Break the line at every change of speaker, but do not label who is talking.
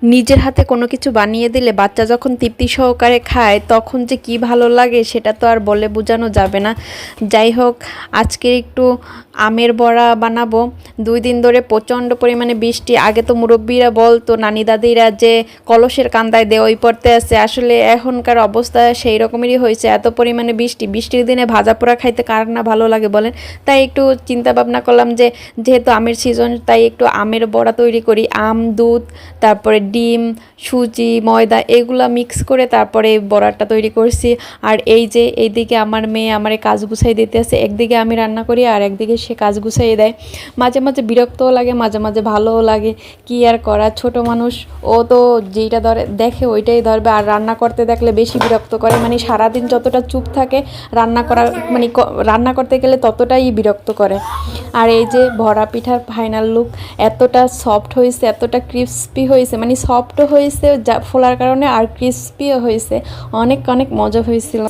নিজের হাতে কোনো কিছু বানিয়ে দিলে বাচ্চা যখন তৃপ্তি সহকারে খায় তখন যে কি ভালো লাগে সেটা তো আর বলে বোঝানো যাবে না। যাই হোক, আজকে একটু আমের বড়া বানাবো। 2 দিন ধরে প্রচণ্ড পরিমাণে বৃষ্টি। আগে তো মুরব্বীরা বলতো, নানি দাদিরা, যে কলসের কান্দায় দেওয়াই পড়তে আছে। আসলে এখনকার অবস্থা সেই রকমেরই হয়েছে। এত পরিমাণে বৃষ্টির দিনে ভাজা পোড়া খাইতে কার না ভালো লাগে বলেন। তাই একটু চিন্তা ভাবনা করলাম যে যেহেতু আমের সিজন, তাই একটু আমের বড়া তৈরি করি। আম, দুধ, তারপরে ডিম, সুজি, ময়দা এগুলা মিক্স করে তারপরে এই বড়াটা তৈরি করছি। আর এই যে এইদিকে আমার মেয়ে আমারে কাজ গুছাই দিতে আছে। একদিকে আমি রান্না করি আর একদিকে সে কাজ গুছাইয়ে দেয়। মাঝে মাঝে বিরক্তও লাগে, মাঝে মাঝে ভালোও লাগে। কি আর করা, ছোট মানুষ, ও তো যেইটা দেখে ওইটাই ধরবে। আর রান্না করতে দেখলে বেশি বিরক্ত করে। মানে সারাদিন যতটা চুপ থাকে, রান্না করা মানে রান্না করতে গেলে ততটাই বিরক্ত করে। আর এই যে ভরা পিঠার ফাইনাল লুক, এতটা সফট হয়েছে, এতটা ক্রিস্পি হয়েছে, মানে সফটও হয়েছে যা ফোলার কারণে, আর ক্রিস্পিও হয়েছে। অনেক অনেক মজা হয়েছিল।